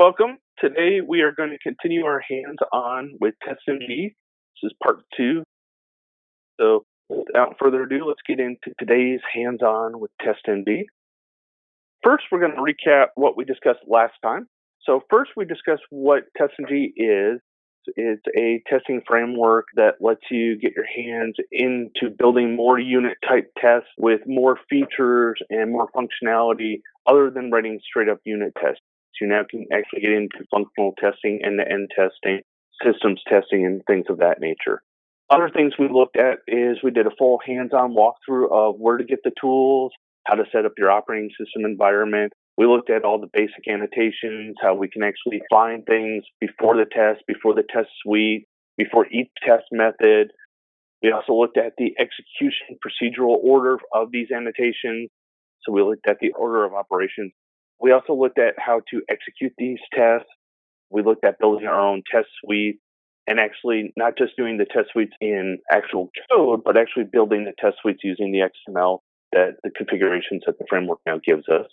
Welcome. Today we are going to continue our hands-on with TestNG. This is part 2. So without further ado, let's get into today's hands-on with TestNG. First, we're going to recap what we discussed last time. So first, we discussed what TestNG is. It's a testing framework that lets you get your hands into building more unit-type tests with more features and more functionality other than writing straight-up unit tests. You now can actually get into functional testing, end-to-end testing, systems testing, and things of that nature. Other things we looked at is we did a full hands-on walkthrough of where to get the tools, how to set up your operating system environment. We looked at all the basic annotations, how we can actually find things before the test suite, before each test method. We also looked at the execution procedural order of these annotations. So we looked at the order of operations. We also looked at how to execute these tests. We looked at building our own test suite and actually not just doing the test suites in actual code, but actually building the test suites using the XML that the configurations that the framework now gives us.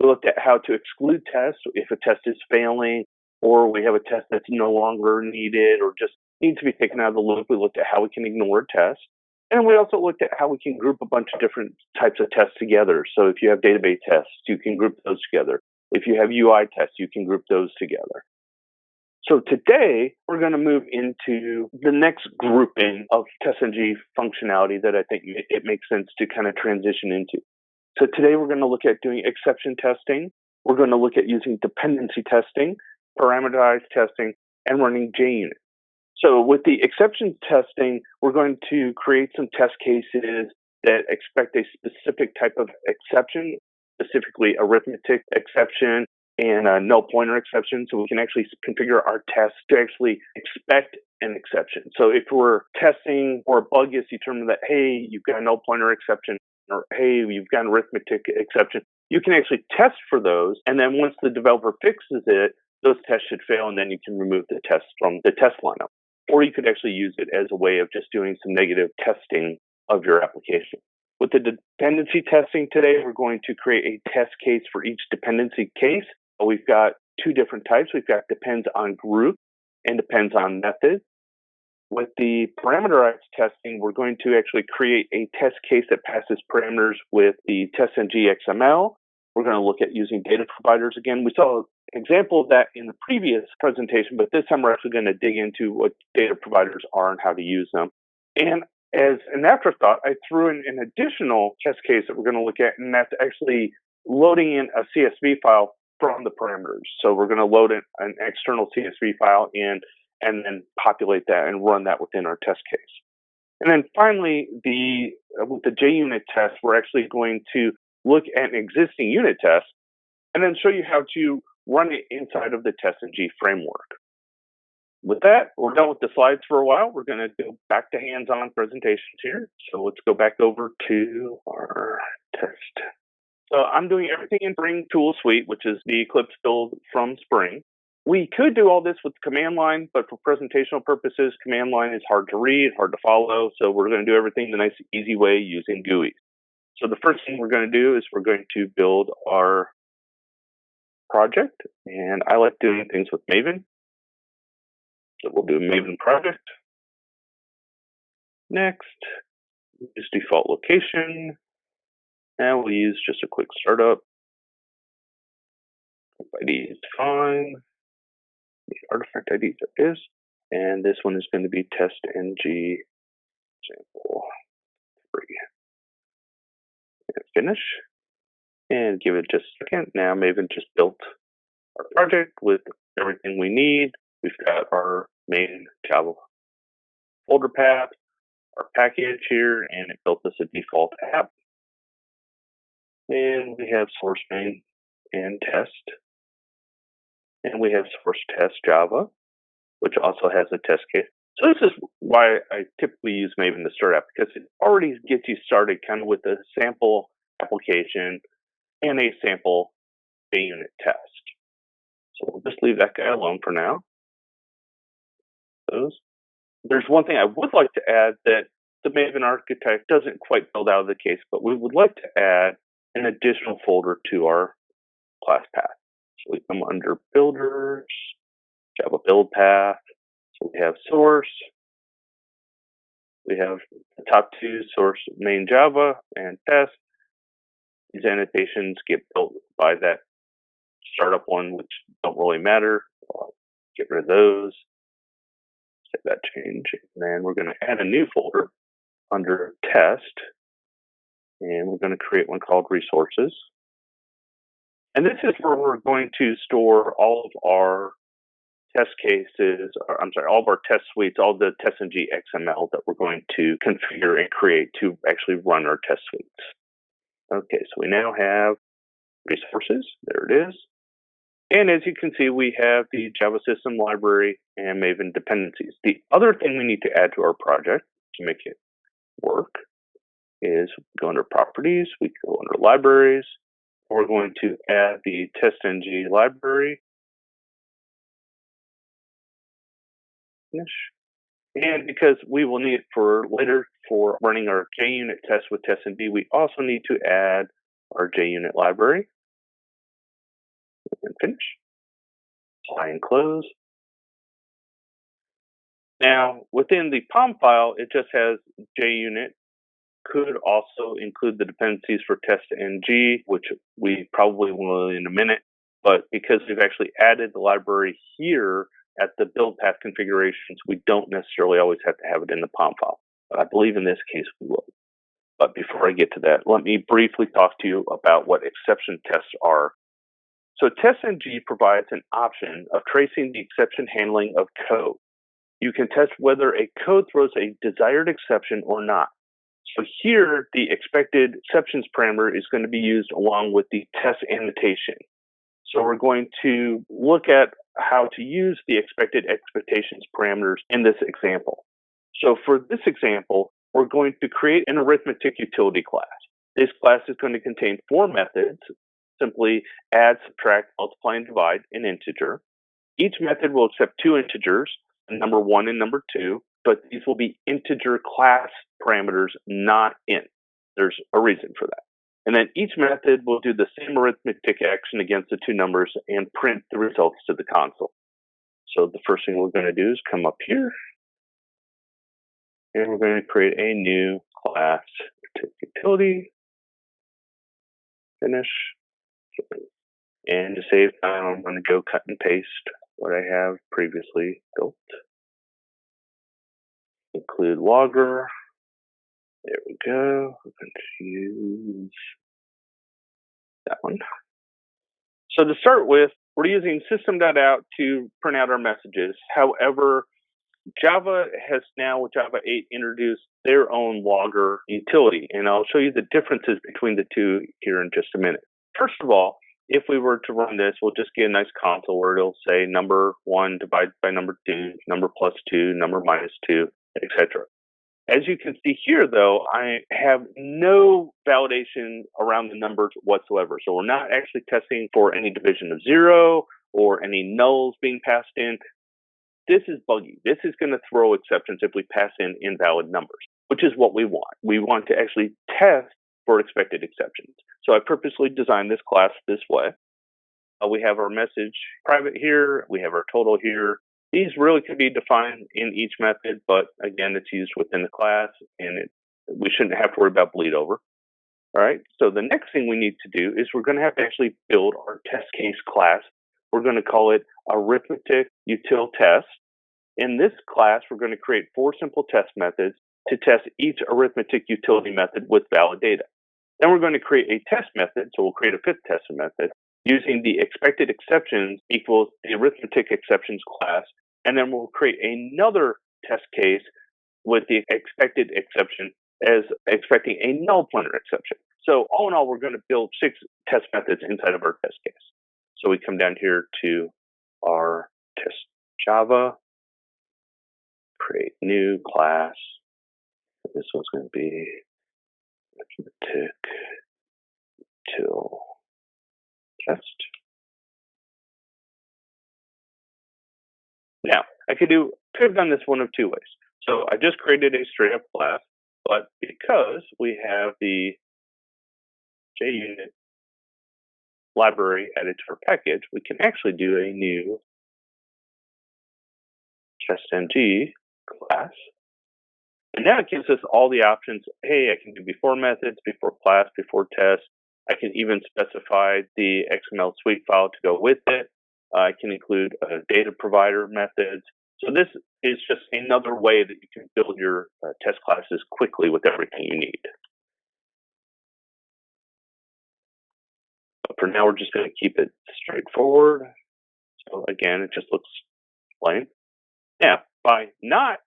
We looked at how to exclude tests if a test is failing or we have a test that's no longer needed or just needs to be taken out of the loop. We looked at how we can ignore a test. And we also looked at how we can group a bunch of different types of tests together. So if you have database tests, you can group those together. If you have UI tests, you can group those together. So today, we're going to move into the next grouping of TestNG functionality that I think it makes sense to kind of transition into. So today, we're going to look at doing exception testing. We're going to look at using dependency testing, parameterized testing, and running JUnit. So with the exception testing, we're going to create some test cases that expect a specific type of exception, specifically arithmetic exception and a null pointer exception. So we can actually configure our tests to actually expect an exception. So if we're testing or a bug is determined that, hey, you've got a null pointer exception, or hey, you've got an arithmetic exception, you can actually test for those. And then once the developer fixes it, those tests should fail, and then you can remove the test from the test lineup. Or you could actually use it as a way of just doing some negative testing of your application. With the dependency testing today, we're going to create a test case for each dependency case. We've got two different types. We've got depends on group and depends on method. With the parameterized testing, we're going to actually create a test case that passes parameters with the TestNG XML. We're going to look at using data providers again. We saw an example of that in the previous presentation, but this time we're actually going to dig into what data providers are and how to use them. And as an afterthought, I threw in an additional test case that we're going to look at, and that's actually loading in a CSV file from the parameters. So we're going to load an external CSV file in and then populate that and run that within our test case. And then finally, with the JUnit test, we're actually going to look at an existing unit test and then show you how to run it inside of the TestNG framework. With that, we're done with the slides for a while. We're going to go back to hands-on presentations here. So let's go back over to our test. So I'm doing everything in Spring Tool Suite, which is the Eclipse build from Spring. We could do all this with command line, but for presentational purposes, command line is hard to read, hard to follow. So we're going to do everything the nice, easy way using GUI. So the first thing we're going to do is we're going to build our project. And I like doing things with Maven. So we'll do a Maven project. Next, use default location. And we'll use just a quick startup. ID is fine. The artifact ID there is. And this one is going to be TestNG sample 3. And finish. And give it just a second. Now Maven just built our project with everything we need. We've got our main Java folder path, our package here, and it built us a default app. And we have source main and test. And we have source test Java, which also has a test case. So this is why I typically use Maven to start out, because it already gets you started kind of with a sample application and a sample JUnit test. So we'll just leave that guy alone for now. There's one thing I would like to add that the Maven architect doesn't quite build out of the case, but we would like to add an additional folder to our class path. So we come under builders, Java build path. So we have source. We have the top two, source main Java and test. These annotations get built by that startup one, which don't really matter. I'll get rid of those. Save that change. And then we're going to add a new folder under test. And we're going to create one called resources. And this is where we're going to store all of our test cases, or I'm sorry, all of our test suites, all the TestNG XML that we're going to configure and create to actually run our test suites. Okay, so we now have resources. There it is. And as you can see, we have the Java system library and Maven dependencies. The other thing we need to add to our project to make it work is go under properties, we can go under libraries. We're going to add the TestNG library. Finish. And because we will need it for later for running our JUnit test with TestNG, we also need to add our JUnit library. And finish. Apply and close. Now, within the POM file, it just has JUnit. Could also include the dependencies for TestNG, which we probably will in a minute. But because we've actually added the library here at the build path configurations, we don't necessarily always have to have it in the POM file. But I believe in this case we will. But before I get to that, let me briefly talk to you about what exception tests are. So TestNG provides an option of tracing the exception handling of code. You can test whether a code throws a desired exception or not. So here, the expected exceptions parameter is going to be used along with the test annotation. So we're going to look at how to use the expected expectations parameters in this example. So for this example, we're going to create an arithmetic utility class. This class is going to contain 4 methods, simply add, subtract, multiply, and divide an integer. Each method will accept 2 integers, number 1 and number 2, but these will be integer class parameters, not int. There's a reason for that. And then each method will do the same arithmetic action against the 2 numbers and print the results to the console. So the first thing we're going to do is come up here, and we're going to create a new class utility. Finish. And to save time, I'm going to go cut and paste what I have previously built. Include logger. There we go. We're going to use that one. So to start with, we're using system.out to print out our messages. However, Java has now, with Java 8, introduced their own logger utility, and I'll show you the differences between the two here in just a minute. First of all, if we were to run this, we'll just get a nice console where it'll say number 1 divided by number 2, number plus 2, number minus 2, etc. As you can see here, though, I have no validation around the numbers whatsoever. So we're not actually testing for any division of 0 or any nulls being passed in. This is buggy. This is going to throw exceptions if we pass in invalid numbers, which is what we want. We want to actually test for expected exceptions. So I purposely designed this class this way. We have our message private here. We have our total here. These really could be defined in each method, but again, it's used within the class, and we shouldn't have to worry about bleed over. All right, so the next thing we need to do is we're going to have to actually build our test case class. We're going to call it arithmetic util test. In this class, we're going to create 4 simple test methods to test each arithmetic utility method with valid data. Then we're going to create a test method, so we'll create a 5th test method using the expected exceptions equals the arithmetic exceptions class, and then we'll create another test case with the expected exception as expecting a null pointer exception. So all in all, we're going to build 6 test methods inside of our test case. So we come down here to our test Java, create new class. This one's going to be arithmetic util test. Now, I could have done this one of 2 ways. So I just created a straight up class, but because we have the JUnit library added to our package, we can actually do a new TestNG class. And now it gives us all the options. Hey, I can do before methods, before class, before test. I can even specify the XML suite file to go with it. I can include data provider methods. So this is just another way that you can build your test classes quickly with everything you need. But for now, we're just going to keep it straightforward. So again, it just looks plain. Now, by not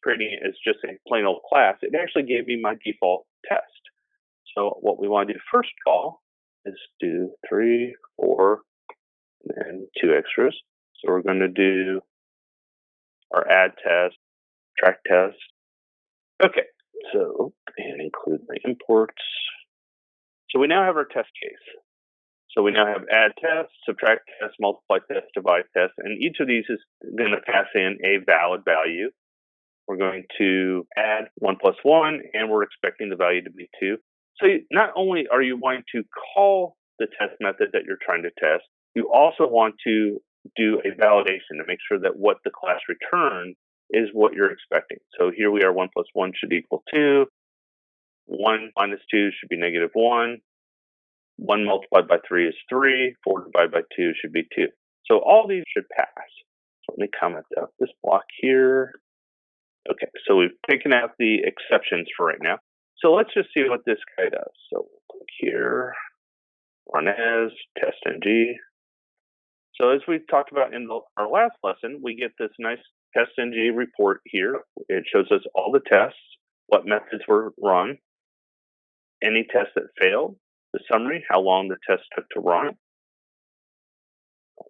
creating it as just a plain old class, it actually gave me my default test. So what we want to do first call is do 3, 4, and 2 extras. So we're going to do our add test, track test. Okay, so and include my imports. So we now have our test case. So we now have add test, subtract test, multiply test, divide test, and each of these is going to pass in a valid value. We're going to add 1 plus 1, and we're expecting the value to be 2. So not only are you wanting to call the test method that you're trying to test, you also want to do a validation to make sure that what the class returns is what you're expecting. So here we are, 1 plus 1 should equal 2. 1 minus 2 should be negative 1. 1 multiplied by 3 is 3. 4 divided by 2 should be 2. So all these should pass. So let me comment out this block here. Okay, so we've taken out the exceptions for right now. So let's just see what this guy does. So we'll click here, run as, TestNG. So as we talked about in our last lesson, we get this nice TestNG report here. It shows us all the tests, what methods were run, any tests that failed, the summary, how long the test took to run.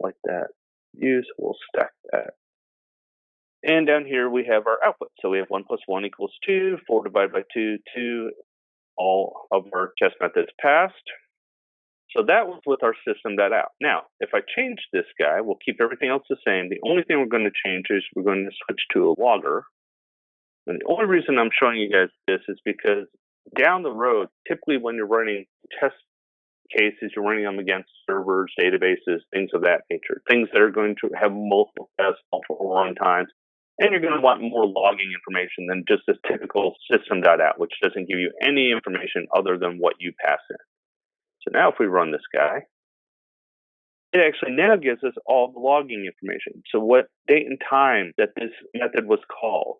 Like that view, so we'll stack that. And down here we have our output. So we have 1 plus 1 equals 2, 4 divided by 2, 2. All of our test methods passed. So that was with our system.out. Now, if I change this guy, we'll keep everything else the same. The only thing we're going to change is we're going to switch to a logger. And the only reason I'm showing you guys this is because down the road, typically when you're running test cases, you're running them against servers, databases, things of that nature, things that are going to have multiple tests, multiple run times. And you're going to want more logging information than just this typical system.out, which doesn't give you any information other than what you pass in. So now if we run this guy, it actually now gives us all the logging information. So what date and time that this method was called,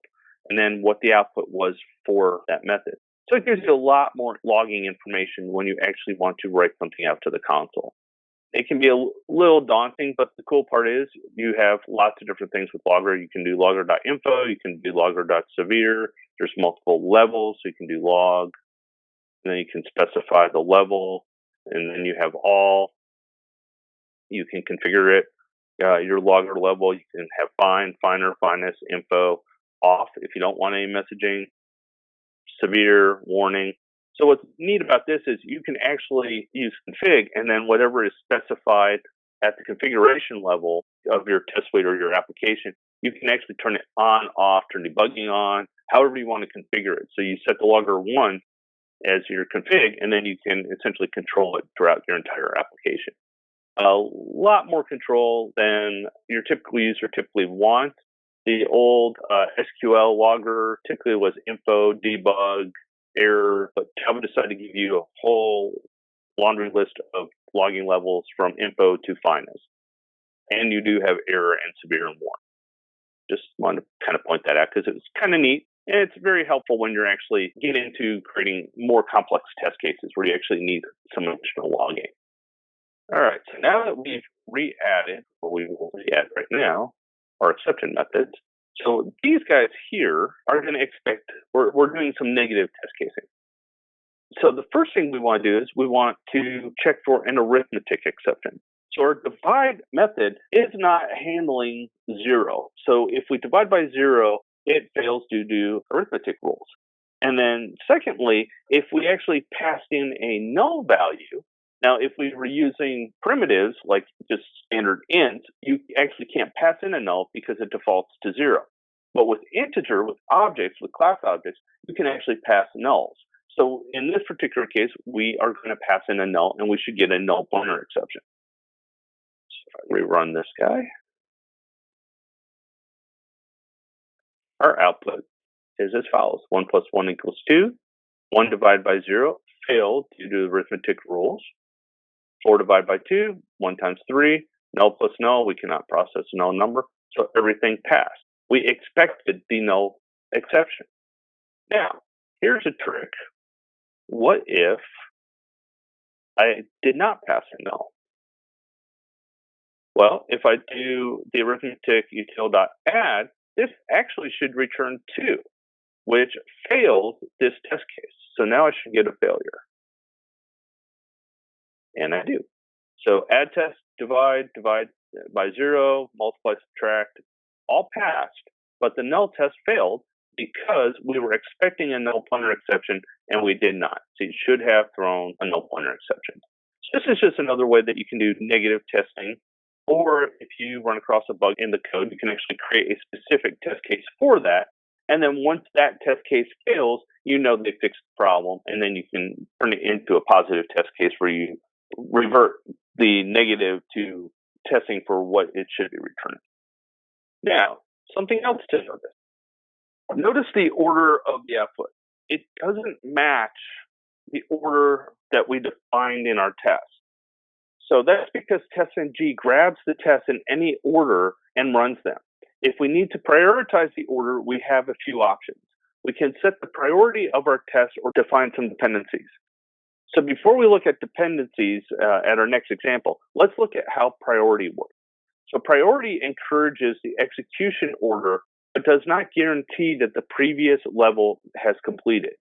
and then what the output was for that method. So it gives you a lot more logging information when you actually want to write something out to the console. It can be a little daunting, but the cool part is you have lots of different things with logger. You can do logger.info, you can do logger.severe. There's multiple levels, so you can do log, and then you can specify the level, and then you have all. You can configure it. Your logger level, you can have fine, finer, finest, info, off if you don't want any messaging, severe, warning. So what's neat about this is you can actually use config, and then whatever is specified at the configuration level of your test suite or your application, you can actually turn it on, off, turn debugging on, however you want to configure it. So you set the logger 1 as your config, and then you can essentially control it throughout your entire application. A lot more control than your typical user typically wants. The old SQL logger typically was info, debug, error, but Java decided to give you a whole laundry list of logging levels from info to finest. And you do have error and severe and warning. Just wanted to kind of point that out because it was kind of neat. And it's very helpful when you're actually getting into creating more complex test cases where you actually need some additional logging. All right, so now that we've re-added, or we will re-add right now, our exception methods, so these guys here are going to expect, we're doing some negative test casing. So the first thing we want to do is we want to check for an arithmetic exception. So our divide method is not handling 0. So if we divide by 0, it fails due to arithmetic rules. And then secondly, if we actually passed in a null value, now if we were using primitives like just standard int, you actually can't pass in a null because it defaults to 0. But with integer, with objects, with class objects, you can actually pass nulls. So in this particular case, we are going to pass in a null, and we should get a null pointer exception. So if I rerun this guy, our output is as follows. 1 plus 1 equals 2. 1 divided by 0 failed due to arithmetic rules. 4 divided by 2, 1 times 3. Null plus null, we cannot process a null number, so everything passed. We expected the null exception. Now, here's a trick. What if I did not pass a null? Well, if I do the arithmetic util.add, this actually should return 2, which fails this test case. So now I should get a failure. And I do. So add test, divide by 0, multiply, subtract, all passed, but the null test failed because we were expecting a null pointer exception and we did not. So you should have thrown a null pointer exception. So this is just another way that you can do negative testing. Or if you run across a bug in the code, you can actually create a specific test case for that. And then once that test case fails, you know they fixed the problem, and then you can turn it into a positive test case where you revert the negative to testing for what it should be returning. Now, something else to notice. Notice the order of the output. It doesn't match the order that we defined in our test. So that's because TestNG grabs the tests in any order and runs them. If we need to prioritize the order, we have a few options. We can set the priority of our tests or define some dependencies. So before we look at dependencies at our next example, let's look at how priority works. So priority encourages the execution order, but does not guarantee that the previous level has completed.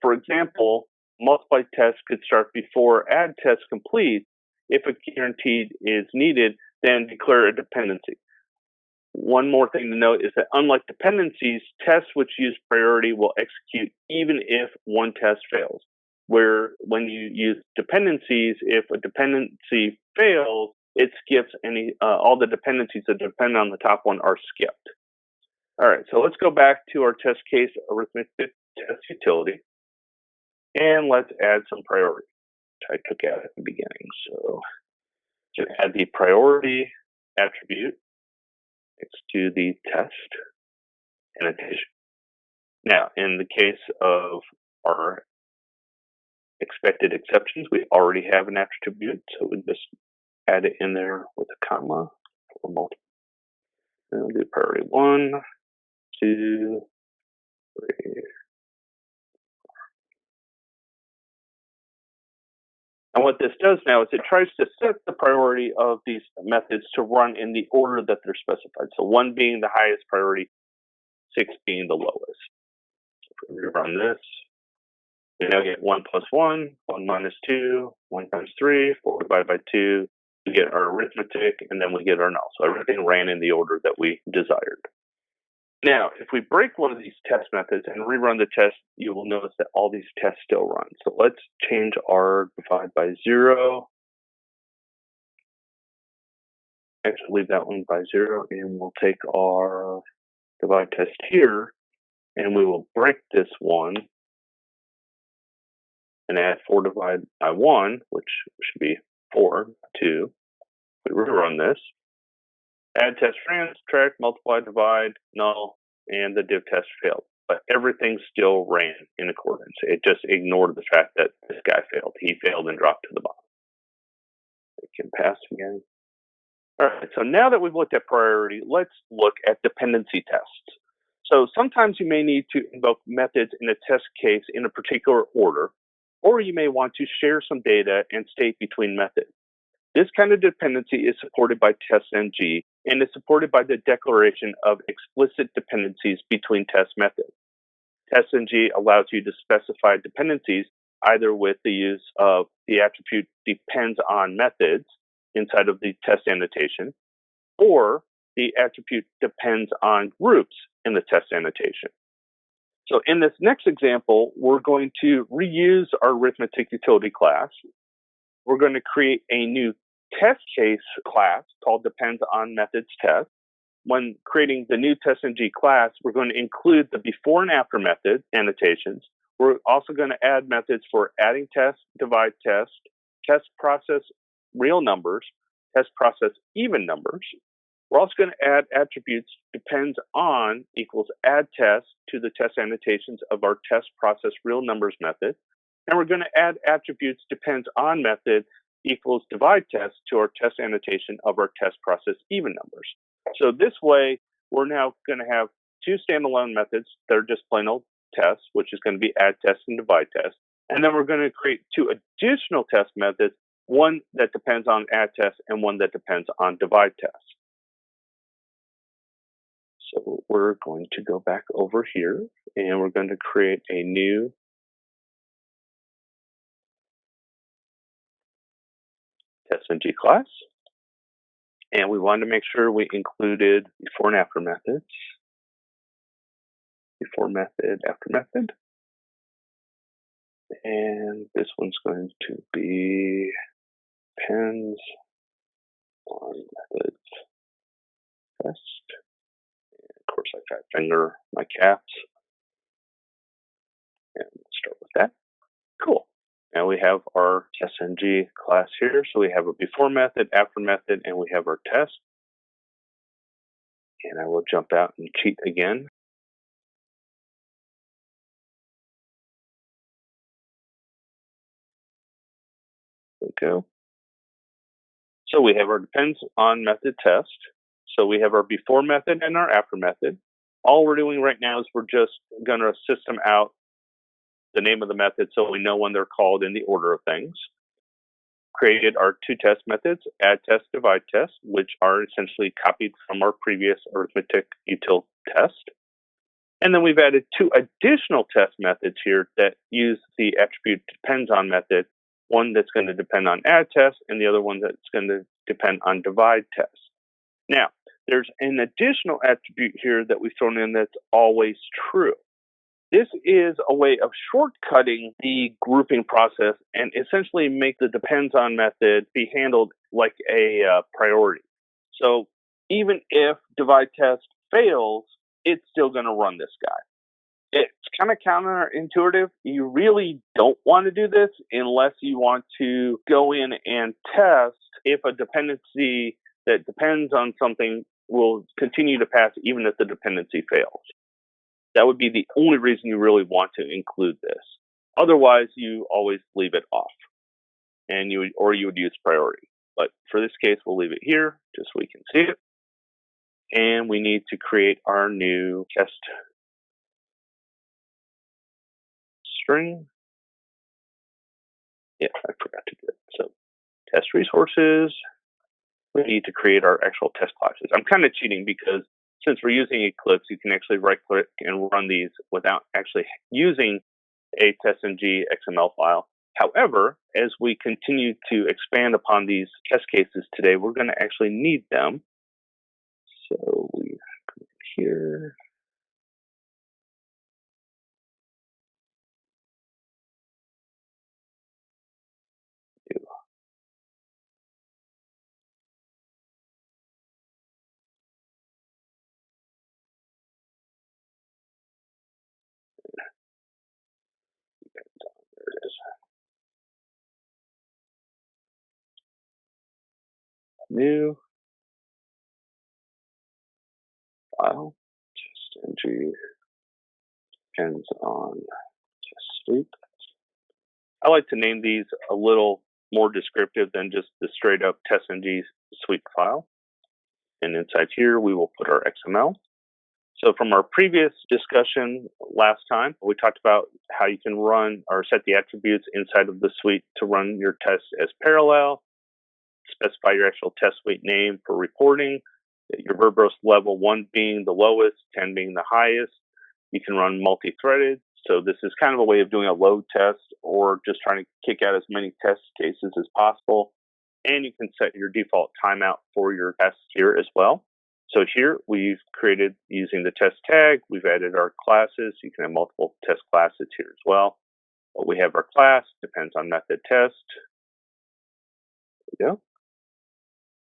For example, multiply test could start before add test complete. If a guaranteed is needed, then declare a dependency. One more thing to note is that unlike dependencies, tests which use priority will execute even if one test fails. Where when you use dependencies, if a dependency fails, it skips all the dependencies that depend on the top one are skipped. All right, so let's go back to our test case arithmetic test utility, and let's add some priority, which I took out at the beginning. So to add the priority attribute next to the test annotation. Now, in the case of our expected exceptions, we already have an attribute, so we just add it in there with a comma for multiple. And we'll do priority 1, 2, 3. And what this does now is it tries to set the priority of these methods to run in the order that they're specified. So 1 being the highest priority, 6 being the lowest. So if we run this, we now get 1 plus 1, 1 minus 2, 1 times 3, 4 divided by 2. We get our arithmetic, and then we get our null. So everything ran in the order that we desired. Now, if we break one of these test methods and rerun the test, you will notice that all these tests still run. So let's change our divide by 0. Actually, leave that one by 0, and we'll take our divide test here, and we will break this one and add 4 divided by 1, which should be 4, 2. We rerun this. Add test ran, subtract, multiply, divide, null, and the div test failed. But everything still ran in accordance. It just ignored the fact that this guy failed. He failed and dropped to the bottom. We can pass again. All right, so now that we've looked at priority, let's look at dependency tests. So sometimes you may need to invoke methods in a test case in a particular order, or you may want to share some data and state between methods. This kind of dependency is supported by TestNG and is supported by the declaration of explicit dependencies between test methods. TestNG allows you to specify dependencies either with the use of the attribute depends on methods inside of the test annotation, or the attribute depends on groups in the test annotation. So in this next example, we're going to reuse our arithmetic utility class. We're going to create a new test case class called depends on methods test. When creating the new TestNG class, we're going to include the before and after method annotations. We're also going to add methods for adding test, divide test, test process real numbers, test process even numbers. We're also going to add attributes depends on equals add test to the test annotations of our test process real numbers method. And we're going to add attributes depends on method equals divide test to our test annotation of our test process even numbers. So this way, we're now going to have two standalone methods that are just plain old tests, which is going to be add test and divide test. And then we're going to create two additional test methods, one that depends on add test and one that depends on divide test. So we're going to go back over here and we're going to create a new TestNG class. And we wanted to make sure we included before and after methods. Before method, after method. And this one's going to be depends on methods test. And of course, I got finger my caps. And let's start with that. Cool. Now we have our TestNG class here. So we have a before method, after method, and we have our test. And I will jump out and cheat again. There we go. So we have our depends on method test. So we have our before method and our after method. All we're doing right now is we're just going to system out the name of the method so we know when they're called in the order of things. Created our two test methods, add test, divide test, which are essentially copied from our previous arithmetic util test. And then we've added two additional test methods here that use the attribute depends on method, one that's going to depend on add test and the other one that's going to depend on divide test. Now, there's an additional attribute here that we've thrown in that's always true. This is a way of shortcutting the grouping process and essentially make the depends on method be handled like a priority. So even if divide test fails, it's still going to run this guy. It's kind of counterintuitive. You really don't want to do this unless you want to go in and test if a dependency that depends on something will continue to pass even if the dependency fails. That would be the only reason you really want to include this. Otherwise, you always leave it off, and you would use priority. But for this case, we'll leave it here just so we can see it. And we need to create our new test string. Yeah, I forgot to do it. So test resources. We need to create our actual test classes. I'm kind of cheating because since we're using Eclipse, you can actually right-click and run these without actually using a TestNG XML file. However, as we continue to expand upon these test cases today, we're going to actually need them. So we go here. There it is. New file. TestNG depends on test suite. I like to name these a little more descriptive than just the straight up TestNG suite file. And inside here, we will put our XML. So from our previous discussion last time, we talked about how you can run or set the attributes inside of the suite to run your tests as parallel, specify your actual test suite name for reporting, your verbose level 1 being the lowest, 10 being the highest. You can run multi-threaded. So this is kind of a way of doing a load test or just trying to kick out as many test cases as possible. And you can set your default timeout for your tests here as well. So here we've created using the test tag, we've added our classes. You can have multiple test classes here as well. But we have our class, depends on method test. There we go.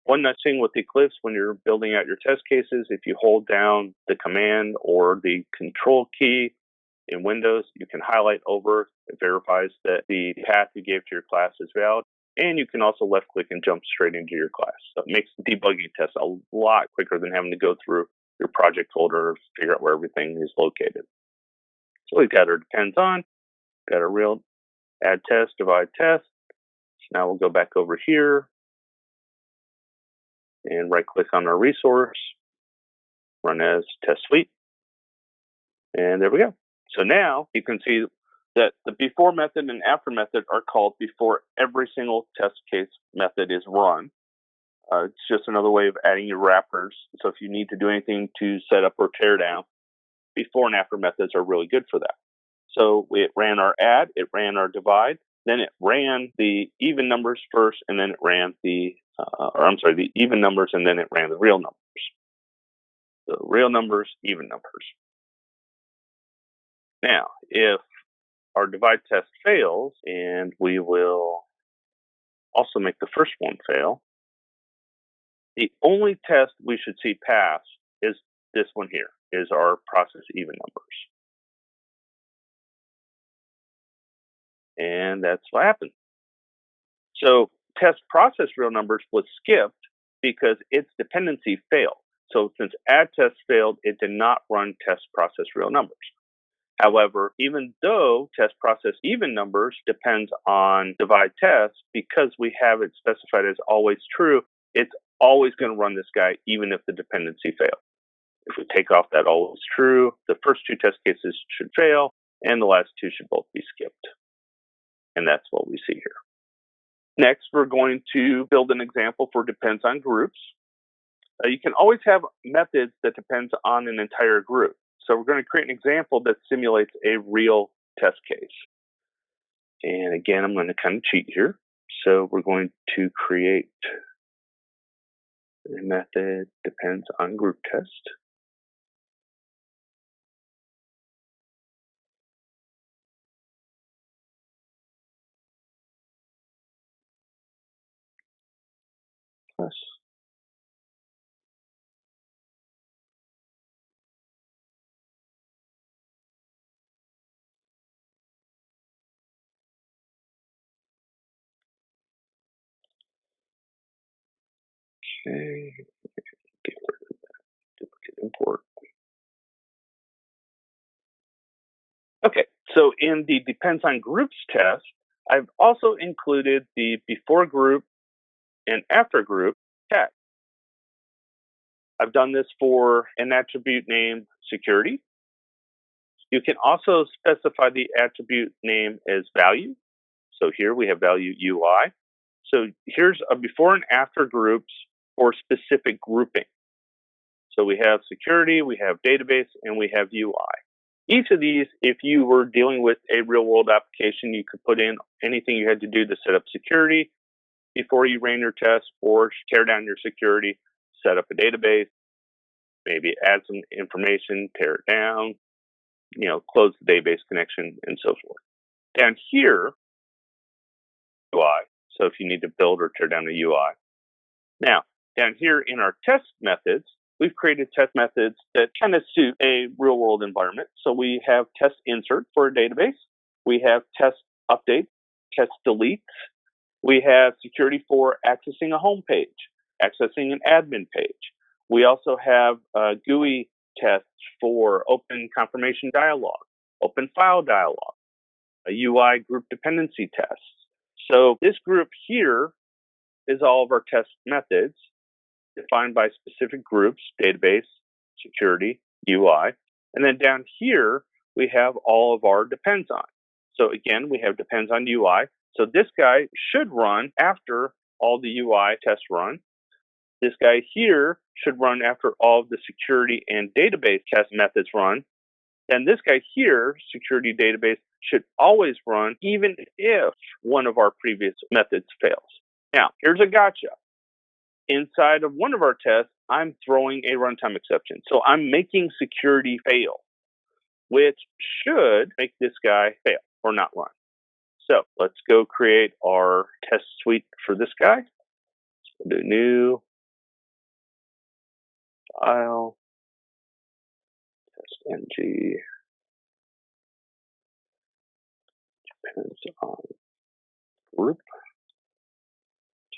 One nice thing with Eclipse when you're building out your test cases, if you hold down the command or the control key, In Windows, you can highlight over. It verifies that the path you gave to your class is valid. And you can also left click and jump straight into your class. So it makes debugging tests a lot quicker than having to go through your project folder, figure out where everything is located. So we've got our depends on, got our real add test, divide test. So now we'll go back over here and right click on our resource, run as test suite. And there we go. So now you can see that the before method and after method are called before every single test case method is run. It's just another way of adding your wrappers. So if you need to do anything to set up or tear down, before and after methods are really good for that. So it ran our add, it ran our divide, then it ran the even numbers first, and then it ran the even numbers, and then it ran the real numbers. So real numbers, even numbers. Now, if our divide test fails, and we will also make the first one fail, the only test we should see pass is this one here, is our process even numbers. And that's what happened. So test process real numbers was skipped because its dependency failed. So since add test failed, it did not run test process real numbers. However, even though test process even numbers depends on divide test, because we have it specified as always true, it's always going to run this guy even if the dependency fails. If we take off that always true, the first two test cases should fail, and the last two should both be skipped. And that's what we see here. Next, we're going to build an example for depends on groups. You can always have methods that depends on an entire group. So we're going to create an example that simulates a real test case. And again, I'm going to kind of cheat here. So we're going to create a method depends on group test. Plus. Okay, get rid of that duplicate import. Okay, so in the depends on groups test, I've also included the before group and after group tag. I've done this for an attribute named security. You can also specify the attribute name as value. So here we have value UI. So here's a before and after groups for specific grouping. So we have security, we have database, and we have UI. Each of these, if you were dealing with a real world application, you could put in anything you had to do to set up security before you ran your test, or tear down your security, set up a database, maybe add some information, tear it down, close the database connection, and so forth. Down here, UI. So if you need to build or tear down the UI. Now, down here in our test methods, we've created test methods that kind of suit a real world environment. So we have test insert for a database. We have test update, test delete. We have security for accessing a home page, accessing an admin page. We also have GUI tests for open confirmation dialog, open file dialog, a UI group dependency test. So this group here is all of our test methods defined by specific groups, database, security, UI. And then down here, we have all of our depends on. So again, we have depends on UI. So this guy should run after all the UI tests run. This guy here should run after all of the security and database test methods run. And this guy here, security database, should always run even if one of our previous methods fails. Now, here's a gotcha. Inside of one of our tests, I'm throwing a runtime exception. So I'm making security fail, which should make this guy fail or not run. So let's go create our test suite for this guy. So we'll do new, file, TestNG depends on group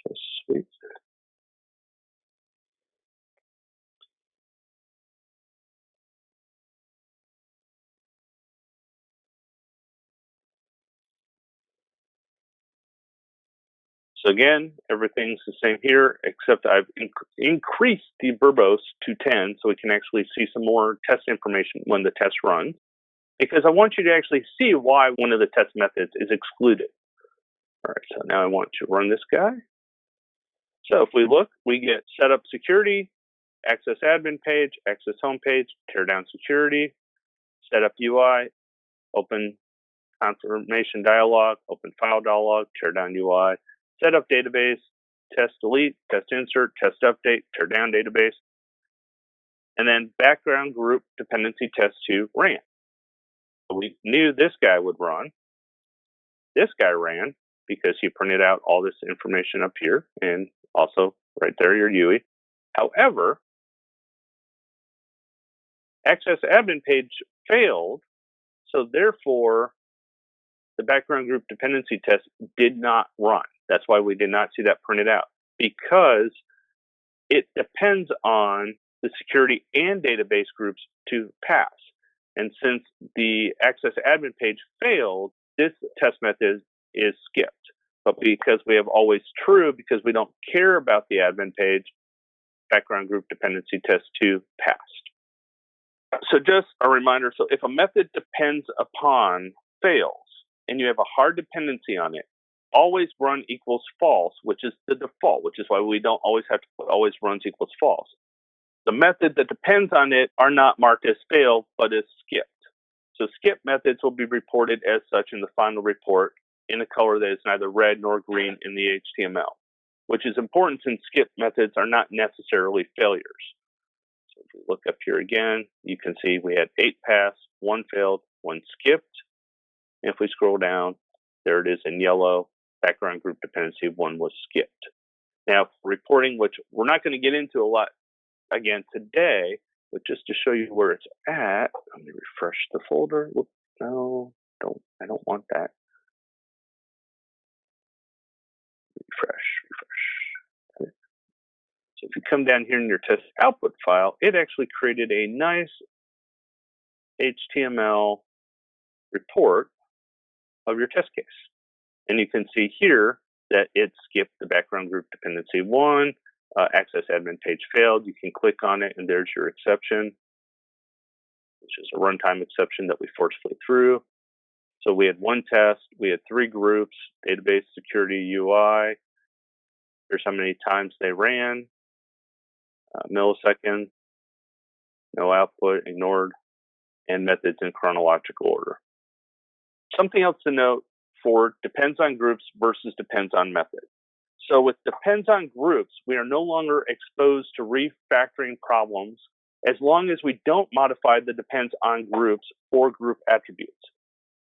test suite. So again, everything's the same here, except I've increased the verbose to 10 so we can actually see some more test information when the test runs, because I want you to actually see why one of the test methods is excluded. All right, so now I want to run this guy. So if we look, we get setup security, access admin page, access home page, tear down security, setup UI, open confirmation dialog, open file dialog, tear down UI, setup database, test delete, test insert, test update, tear down database, and then background group dependency test 2 ran. So we knew this guy would run. This guy ran because he printed out all this information up here and also right there your UI. However, access admin page failed, so therefore the background group dependency test did not run. That's why we did not see that printed out, because it depends on the security and database groups to pass. And since the access admin page failed, this test method is skipped. But because we have always true, because we don't care about the admin page, background group dependency test 2 passed. So just a reminder, so if a method depends upon fails and you have a hard dependency on it, always run equals false, which is the default, which is why we don't always have to put always runs equals false. The method that depends on it are not marked as fail, but as skipped. So skip methods will be reported as such in the final report in a color that is neither red nor green in the HTML, which is important since skip methods are not necessarily failures. So if we look up here again, you can see we had 8 pass, 1 failed, 1 skipped. And if we scroll down, there it is in yellow, background group dependency 1 was skipped. Now, reporting, which we're not going to get into a lot again today, but just to show you where it's at, let me refresh the folder. Whoop, no, I don't want that. Refresh. Okay. So if you come down here in your test output file, it actually created a nice HTML report of your test case. And you can see here that it skipped the background group dependency 1, access admin page failed. You can click on it and there's your exception, which is a runtime exception that we forcefully threw. So we had 1 test, we had 3 groups, database, security, UI. Here's how many times they ran, millisecond, no output, ignored, and methods in chronological order. Something else to note for depends on groups versus depends on method. So with depends on groups, we are no longer exposed to refactoring problems as long as we don't modify the depends on groups or group attributes.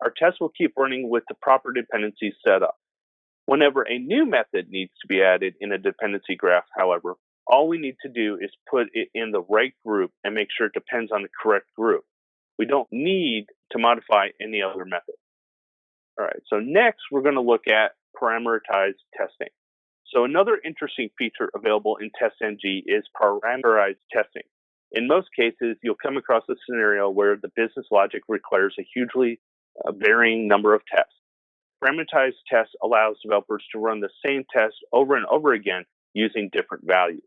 Our test will keep running with the proper dependencies set up. Whenever a new method needs to be added in a dependency graph, however, all we need to do is put it in the right group and make sure it depends on the correct group. We don't need to modify any other method. All right, so next we're going to look at parameterized testing. So another interesting feature available in TestNG is parameterized testing. In most cases, you'll come across a scenario where the business logic requires a hugely varying number of tests. Parameterized tests allows developers to run the same test over and over again using different values.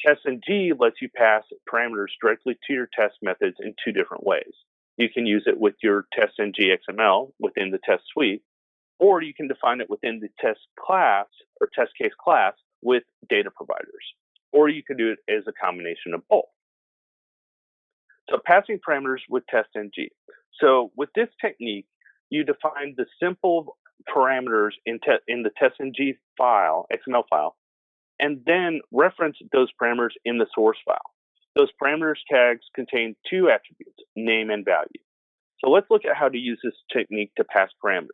TestNG lets you pass parameters directly to your test methods in 2 different ways. You can use it with your TestNG XML within the test suite, or you can define it within the test class or test case class with data providers, or you can do it as a combination of both. So passing parameters with TestNG. So with this technique, you define the simple parameters in the TestNG file, XML file, and then reference those parameters in the source file. Those parameters tags contain 2 attributes, name and value. So let's look at how to use this technique to pass parameters.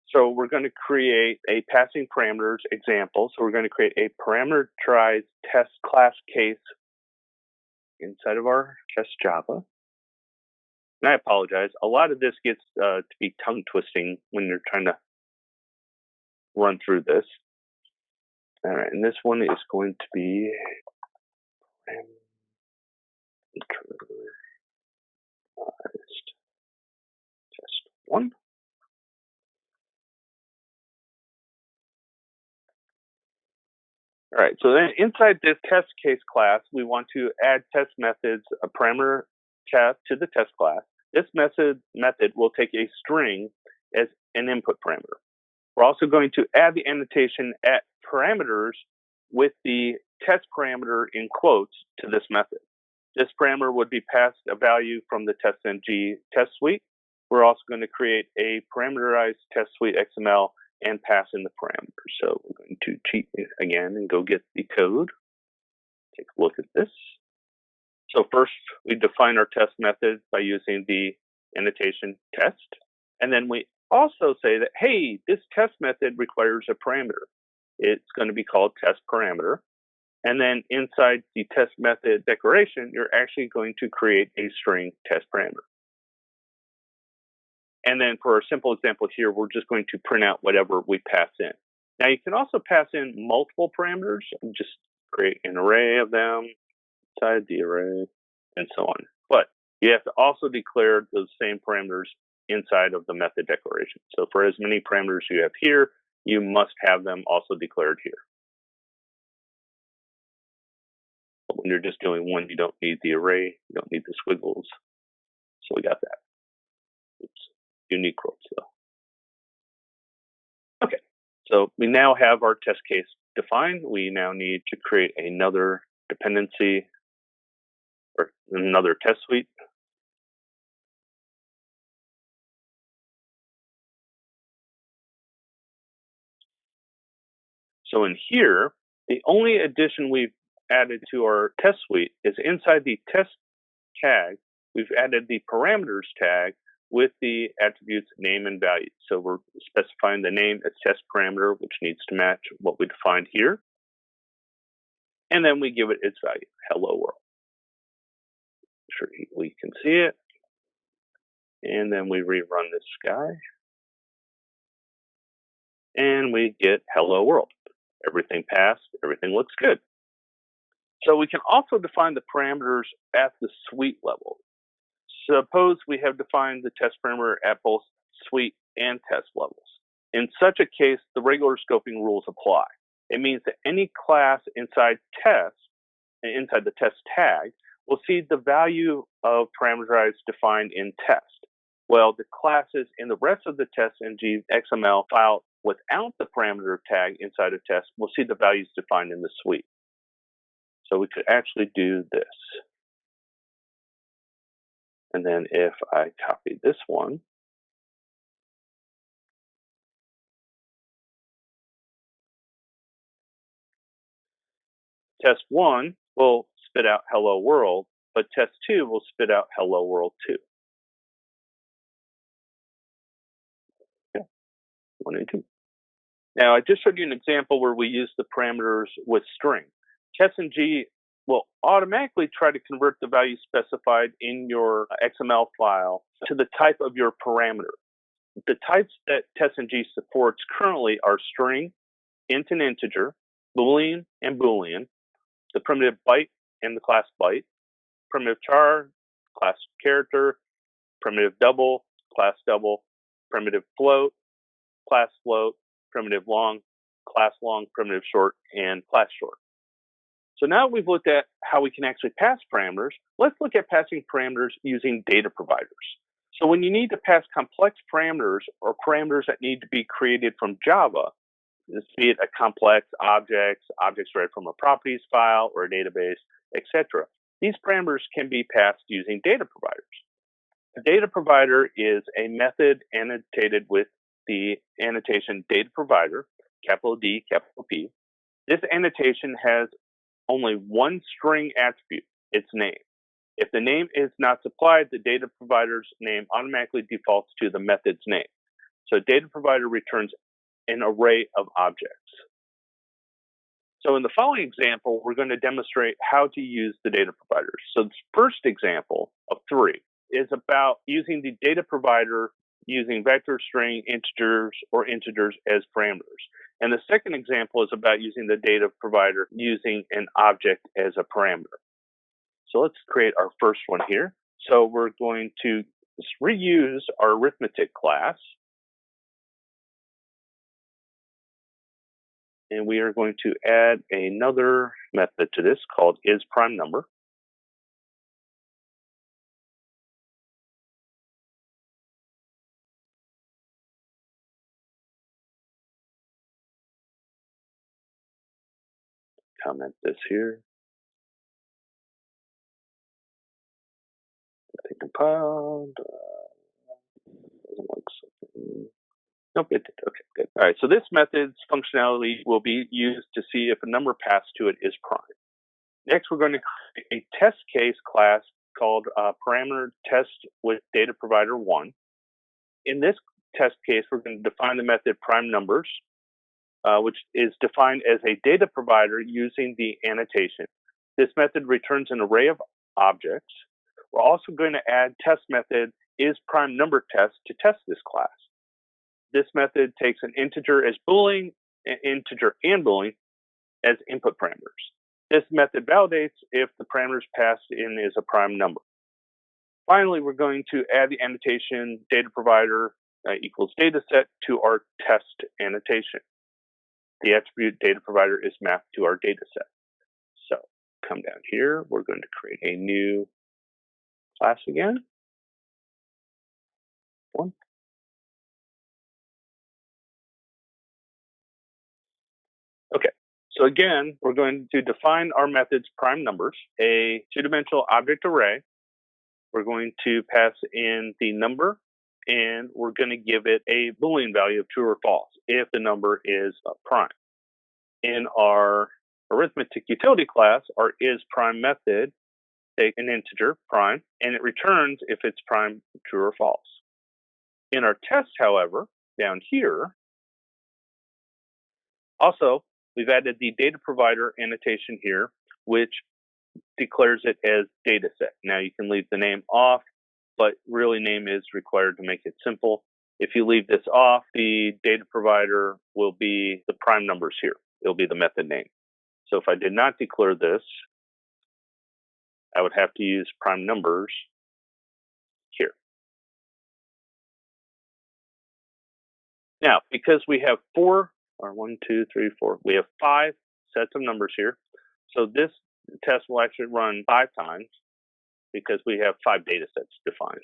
So we're going to create a passing parameters example. So we're going to create a parameterized test class case inside of our test Java. And I apologize. A lot of this gets to be tongue twisting when you're trying to run through this. All right, and this one is going to be test 1. All right, so then inside this test case class, we want to add test methods, a parameter test to the test class. This method will take a string as an input parameter. We're also going to add the annotation at parameters with the test parameter in quotes to this method. This parameter would be passed a value from the TestNG test suite. We're also going to create a parameterized test suite XML and pass in the parameters. So we're going to cheat again and go get the code. Take a look at this. So first, we define our test method by using the annotation test. And then we also say that, hey, this test method requires a parameter. It's going to be called test parameter. And then inside the test method declaration, you're actually going to create a string test parameter. And then for our simple example here, we're just going to print out whatever we pass in. Now you can also pass in multiple parameters, just create an array of them inside the array and so on. But you have to also declare those same parameters inside of the method declaration. So for as many parameters you have here, you must have them also declared here. But when you're just doing one, you don't need the array, you don't need the squiggles. So we got that. Oops, unique quotes though. Okay, so we now have our test case defined. We now need to create another dependency or another test suite. So in here, the only addition we've added to our test suite is inside the test tag, we've added the parameters tag with the attributes name and value. So we're specifying the name as test parameter, which needs to match what we defined here. And then we give it its value, hello world. Sure we can see it. And then we rerun this guy. And we get hello world. Everything passed, everything looks good. So we can also define the parameters at the suite level. Suppose we have defined the test parameter at both suite and test levels. In such a case, the regular scoping rules apply. It means that any class inside test, inside the test tag, will see the value of parameterized defined in test. Well, the classes in the rest of the TestNG XML file without the parameter tag inside a test will see the values defined in the suite. So we could actually do this. And then if I copy this one, test 1 will spit out hello world, but test 2 will spit out hello world 2. Yeah, 1 and 2. Now, I just showed you an example where we use the parameters with string. TestNG will automatically try to convert the value specified in your XML file to the type of your parameter. The types that TestNG supports currently are string, int and integer, Boolean and Boolean, the primitive byte and the class byte, primitive char, class character, primitive double, class double, primitive float, class float, primitive long, class long, primitive short, and class short. So now we've looked at how we can actually pass parameters. Let's look at passing parameters using data providers. So when you need to pass complex parameters or parameters that need to be created from Java, be it a complex objects read from a properties file or a database, etc., these parameters can be passed using data providers. A data provider is a method annotated with the annotation data provider, capital D, capital P. This annotation has only one string attribute, its name. If the name is not supplied, the data provider's name automatically defaults to the method's name. So data provider returns an array of objects. So in the following example, we're going to demonstrate how to use the data providers. So this first example of 3 is about using the data provider using vector, string, integers, or integers as parameters. And the second example is about using the data provider using an object as a parameter. So let's create our first one here. So we're going to reuse our arithmetic class. And we are going to add another method to this called isPrimeNumber. Comment this here. I think compiled. Doesn't look something. Nope, it did. Okay, good. All right, so this method's functionality will be used to see if a number passed to it is prime. Next, we're going to create a test case class called parameter test with data provider 1. In this test case, we're going to define the method prime numbers, which is defined as a data provider using the annotation. This method returns an array of objects. We're also going to add test method isPrimeNumberTest to test this class. This method takes an integer as boolean, an integer and boolean as input parameters. This method validates if the parameters passed in is a prime number. Finally, we're going to add the annotation data provider equals dataset to our test annotation. The attribute data provider is mapped to our dataset. So come down here, we're going to create a new class again. One. Okay, so again, we're going to define our methods prime numbers, a two-dimensional object array. We're going to pass in the number, and we're going to give it a Boolean value of true or false if the number is prime. In our arithmetic utility class, our isPrime method takes an integer, prime, and it returns if it's prime, true, or false. In our test, however, down here, also, we've added the data provider annotation here, which declares it as dataset. Now you can leave the name off, but really name is required to make it simple. If you leave this off, the data provider will be the prime numbers here. It'll be the method name. So if I did not declare this, I would have to use prime numbers here. Now, because we have we have 5 sets of numbers here. So this test will actually run 5 times because we have 5 data sets defined.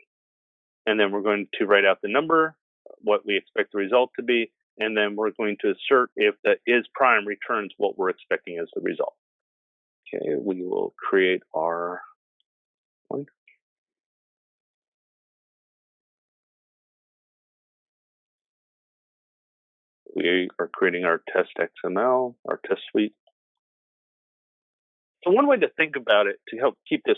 And then we're going to write out the number, what we expect the result to be, and then we're going to assert if the isPrime returns what we're expecting as the result. Okay, we will create our one. We are creating our test.xml, our test suite. So one way to think about it to help keep this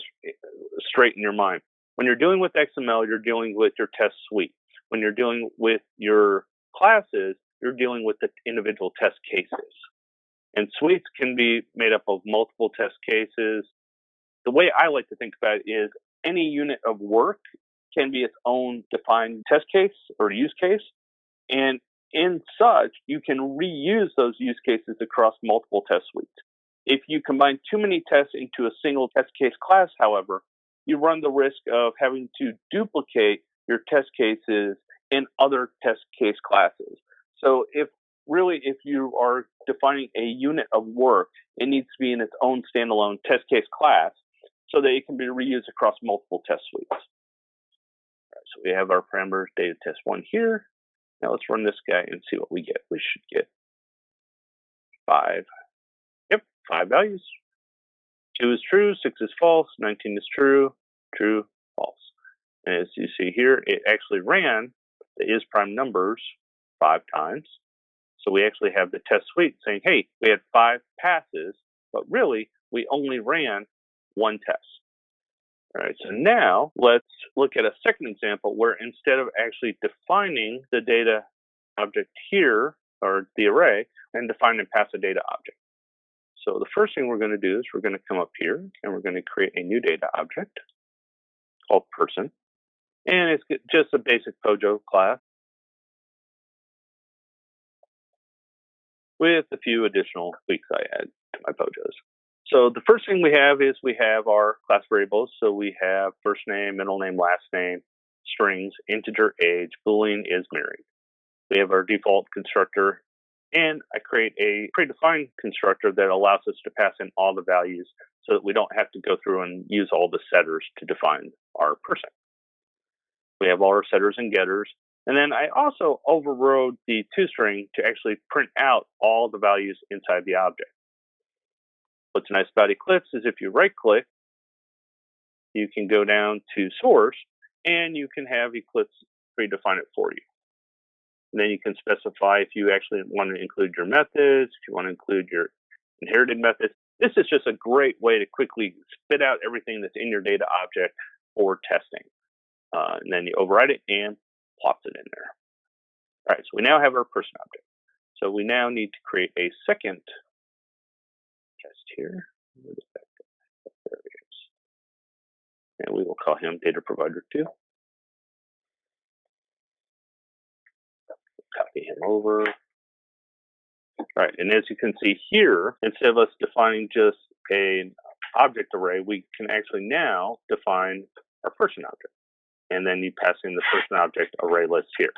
straight in your mind, when you're dealing with XML, you're dealing with your test suite. When you're dealing with your classes, you're dealing with the individual test cases. And suites can be made up of multiple test cases. The way I like to think about it is any unit of work can be its own defined test case or use case. And in such, you can reuse those use cases across multiple test suites. If you combine too many tests into a single test case class, however, you run the risk of having to duplicate your test cases in other test case classes. So if you are defining a unit of work, it needs to be in its own standalone test case class so that it can be reused across multiple test suites. All right, so we have our parameter data test 1 here. Now let's run this guy and see what we get. We should get 5. Yep, 5 values. 2 is true, 6 is false, 19 is true, true, false. And as you see here, it actually ran the isPrime numbers 5 times. So we actually have the test suite saying, hey, we had 5 passes, but really we only ran 1 test. All right, so now let's look at a second example where instead of actually defining the data object here, or the array, and define and pass a data object. So the first thing we're going to do is we're going to come up here and we're going to create a new data object called person. And it's just a basic Pojo class with a few additional tweaks I add to my Pojos. So the first thing we have is we have our class variables. So we have first name, middle name, last name, strings, integer, age, Boolean is married. We have our default constructor, and I create a predefined constructor that allows us to pass in all the values so that we don't have to go through and use all the setters to define our person. We have all our setters and getters. And then I also overrode the toString to actually print out all the values inside the object. What's nice about Eclipse is if you right click, you can go down to source and you can have Eclipse predefine it for you. And then you can specify if you actually want to include your methods, if you want to include your inherited methods. This is just a great way to quickly spit out everything that's in your data object for testing. And then you override it and plops it in there. All right, so we now have our person object. So we now need to create a second test here. There it is. And we will call him data provider 2. Copy him over. All right, and as you can see here, instead of us defining just an object array, we can actually now define our person object. And then you pass in the person object array list here.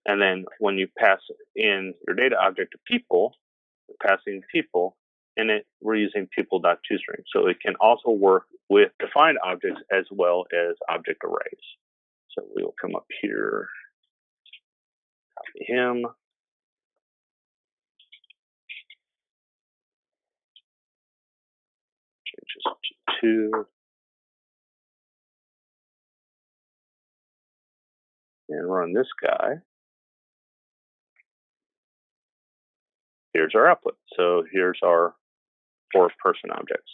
And then when you pass in your data object to people, we're passing people, and we're using people.toString. So it can also work with defined objects as well as object arrays. So we will come up here, copy him. Change this to 2. And run this guy. Here's our output. So here's our 4 person objects.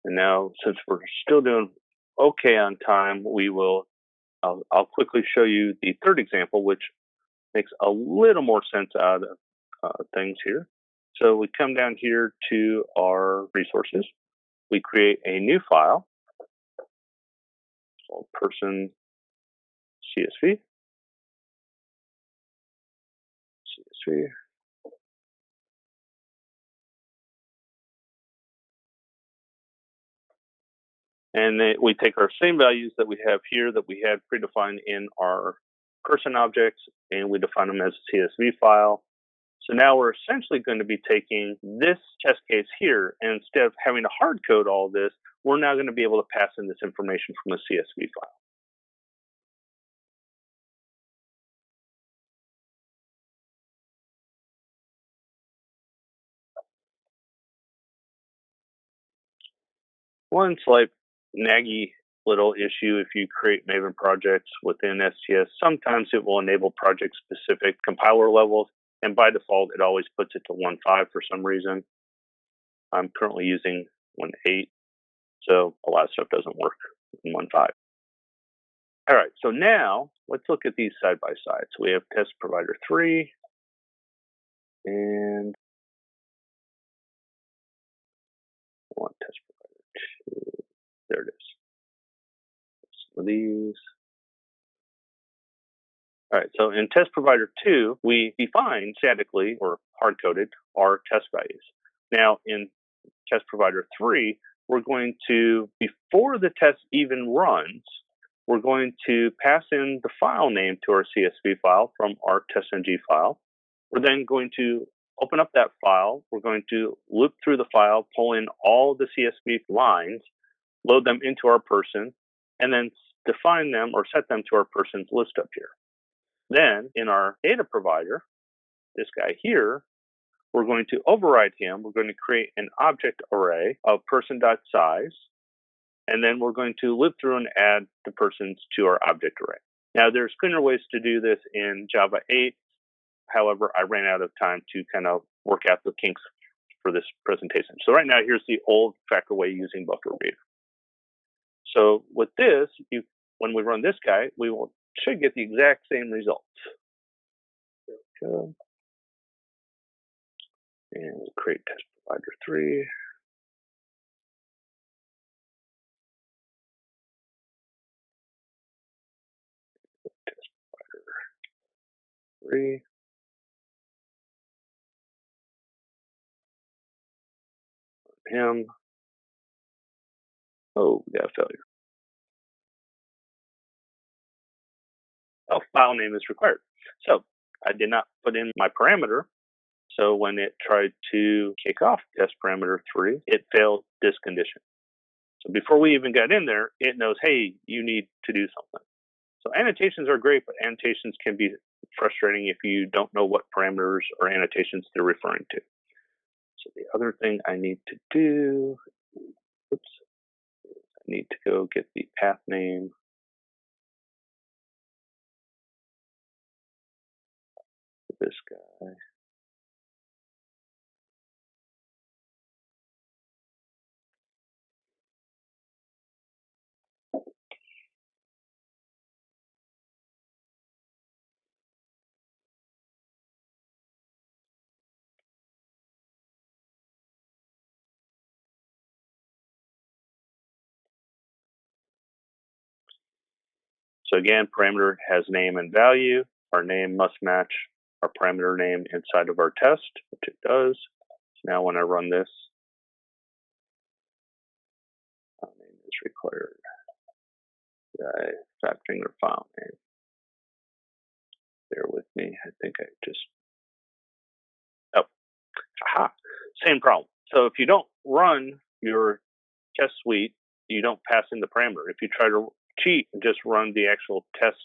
And now, since we're still doing okay on time, I'll quickly show you the third example, which makes a little more sense out of things here. So we come down here to our resources. We create a new file called person CSV. And then we take our same values that we have here that we had predefined in our person objects, and we define them as a CSV file. So now we're essentially going to be taking this test case here, and instead of having to hard code all this, we're now going to be able to pass in this information from a CSV file. One slight naggy little issue if you create Maven projects within STS, sometimes it will enable project-specific compiler levels, and by default, it always puts it to 1.5 for some reason. I'm currently using 1.8, so a lot of stuff doesn't work in 1.5. All right, so now let's look at these side by side. So we have test provider 3, and I want test provider 2. There it is. Some of these. All right, so in test provider 2, we define statically or hard-coded our test values. Now in test provider 3, we're going to, before the test even runs, we're going to pass in the file name to our CSV file from our TestNG file. We're then going to open up that file. We're going to loop through the file, pull in all the CSV lines, load them into our person, and then define them or set them to our person's list up here. Then in our data provider, this guy here, we're going to override him. We're going to create an object array of person.size, and then we're going to loop through and add the persons to our object array. Now, there's cleaner ways to do this in Java 8. However, I ran out of time to kind of work out the kinks for this presentation. So right now, here's the old factor way using buffer reader. So with this, when we run this guy, should get the exact same results. There we go. And we'll create test provider 3. 3. Him. Oh, we got a failure. Oh, file name is required. So I did not put in my parameter. So when it tried to kick off test parameter 3, it failed this condition. So before we even got in there, it knows, hey, you need to do something. So annotations are great, but annotations can be frustrating if you don't know what parameters or annotations they're referring to. So the other thing I need to do, I need to go get the path name. For this guy. So again, parameter has name and value. Our name must match our parameter name inside of our test, which it does. So now when I run this, file name is required. Factoring their file name. Bear with me. I think I just, aha, same problem. So if you don't run your test suite, you don't pass in the parameter. If you try to cheat and just run the actual test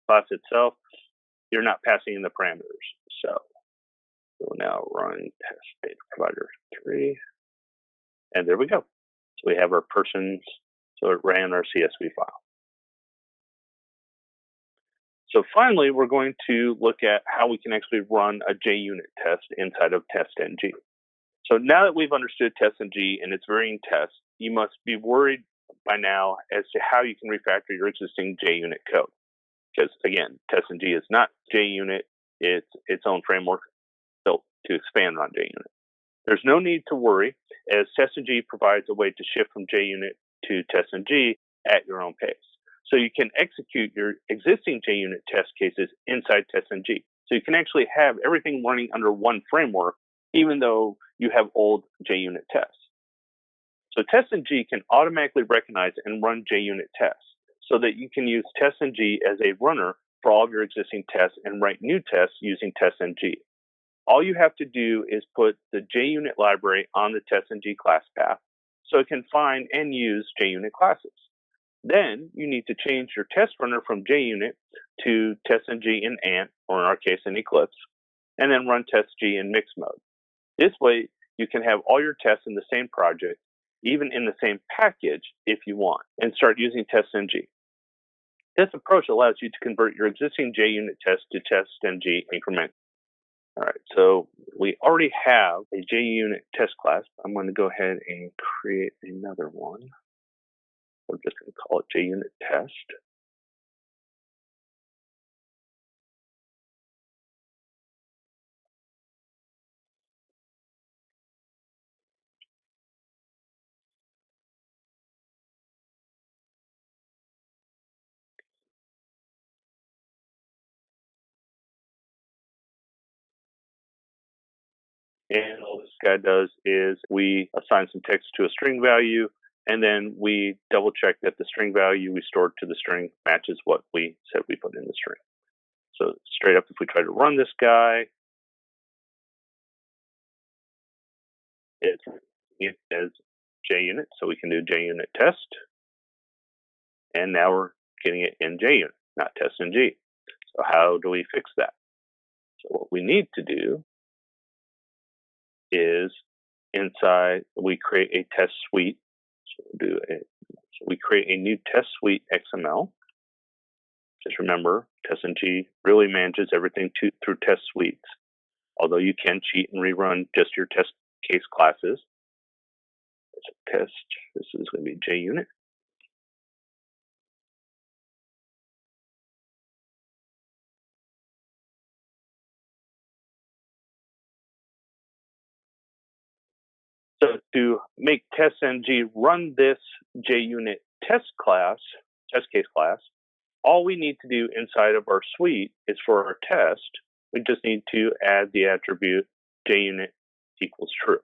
class itself, you're not passing in the parameters. So we'll now run test data provider 3, and there we go. So we have our persons, so it ran our CSV file. So finally, we're going to look at how we can actually run a JUnit test inside of TestNG. So now that we've understood TestNG and its varying tests, you must be worried by now as to how you can refactor your existing JUnit code. Because again, TestNG is not JUnit, it's its own framework built to expand on JUnit. There's no need to worry, as TestNG provides a way to shift from JUnit to TestNG at your own pace. So you can execute your existing JUnit test cases inside TestNG. So you can actually have everything running under one framework, even though you have old JUnit tests. So TestNG can automatically recognize and run JUnit tests so that you can use TestNG as a runner for all of your existing tests and write new tests using TestNG. All you have to do is put the JUnit library on the TestNG class path so it can find and use JUnit classes. Then you need to change your test runner from JUnit to TestNG in Ant, or in our case in Eclipse, and then run TestNG in mixed mode. This way, you can have all your tests in the same project, even in the same package if you want, and start using TestNG. This approach allows you to convert your existing JUnit test to TestNG incrementally. All right, so we already have a JUnit test class. I'm going to go ahead and create another one. We're just going to call it JUnit test. And all this guy does is we assign some text to a string value, and then we double check that the string value we stored to the string matches what we said we put in the string. So straight up, if we try to run this guy, it as JUnit, so we can do JUnit test. And now we're getting it in JUnit, not TestNG. So how do we fix that? So what we need to do is inside, we create a test suite. So we create a new test suite XML. Just remember, TestNG really manages everything through test suites, although you can cheat and rerun just your test case classes. There's a test. This is going to be JUnit. So to make TestNG run this JUnit test case class, all we need to do inside of our suite is for our test, we just need to add the attribute JUnit equals true.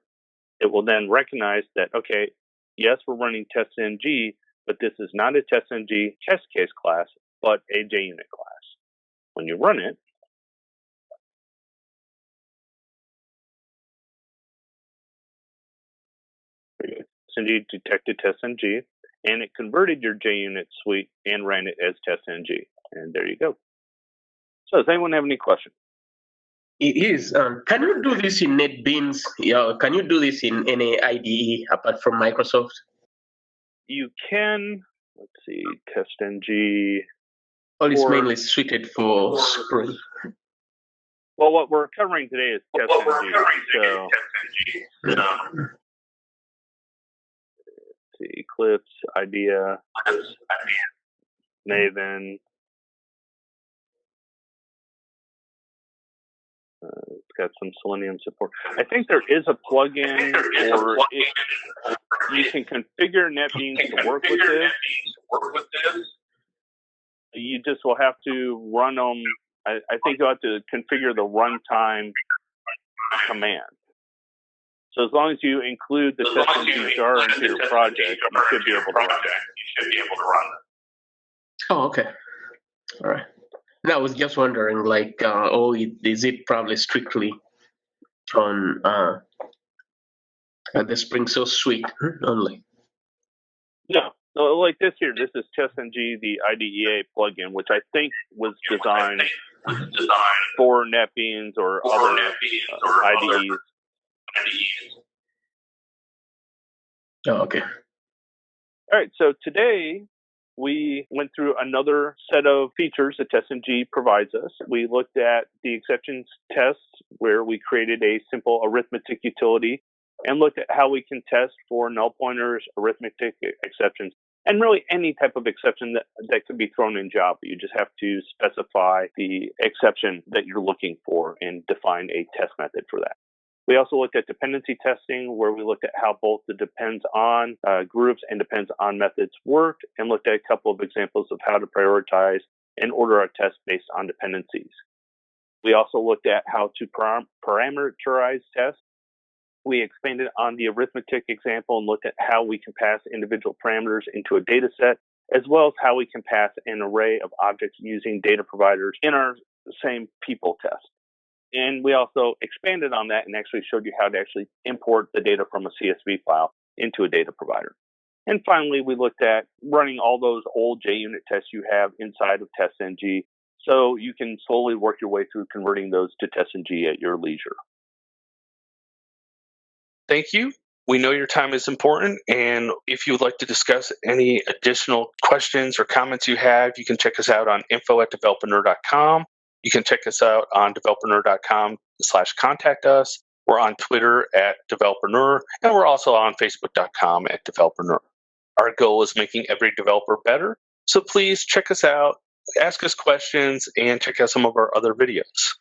It will then recognize that, okay, yes, we're running TestNG, but this is not a TestNG test case class, but a JUnit class. When you run it, TestNG detected TestNG, and it converted your JUnit suite and ran it as TestNG. And there you go. So does anyone have any questions? It is. Can you do this in NetBeans? Can you do this in any IDE apart from Microsoft? You can. Let's see, TestNG. Well, it's mainly suited for Spring. Well, what we're covering today is TestNG. So, let's see, Eclipse, IDEA, Maven. It's got some Selenium support. I think there is a plugin, or you can configure NetBeans to work with this. You just will have to run them. I think you'll have to configure the runtime command. So as long as you include the TestNG jar into your project, you should be able to run it. Oh, okay. All right. I was just wondering, like, is it probably strictly on the Spring Source suite only? No, like this here, this is TestNG, the IDEA plugin, which I think was designed for NetBeans or other IDEs. Oh, okay. All right, so today we went through another set of features that TestNG provides us. We looked at the exceptions tests, where we created a simple arithmetic utility and looked at how we can test for null pointers, arithmetic exceptions, and really any type of exception that could be thrown in Java. You just have to specify the exception that you're looking for and define a test method for that. We also looked at dependency testing, where we looked at how both the depends on groups and depends on methods worked, and looked at a couple of examples of how to prioritize and order our tests based on dependencies. We also looked at how to parameterize tests. We expanded on the arithmetic example and looked at how we can pass individual parameters into a data set, as well as how we can pass an array of objects using data providers in our same people test. And we also expanded on that and actually showed you how to actually import the data from a CSV file into a data provider. And finally, we looked at running all those old JUnit tests you have inside of TestNG, so you can slowly work your way through converting those to TestNG at your leisure. Thank you. We know your time is important, and if you would like to discuss any additional questions or comments you have, you can check us out on info@developer.nerd.com. You can check us out on developer.nerd.com/contact us. We're on Twitter @developer.nerd, and we're also on Facebook.com @developer.nerd. Our goal is making every developer better, so please check us out, ask us questions, and check out some of our other videos.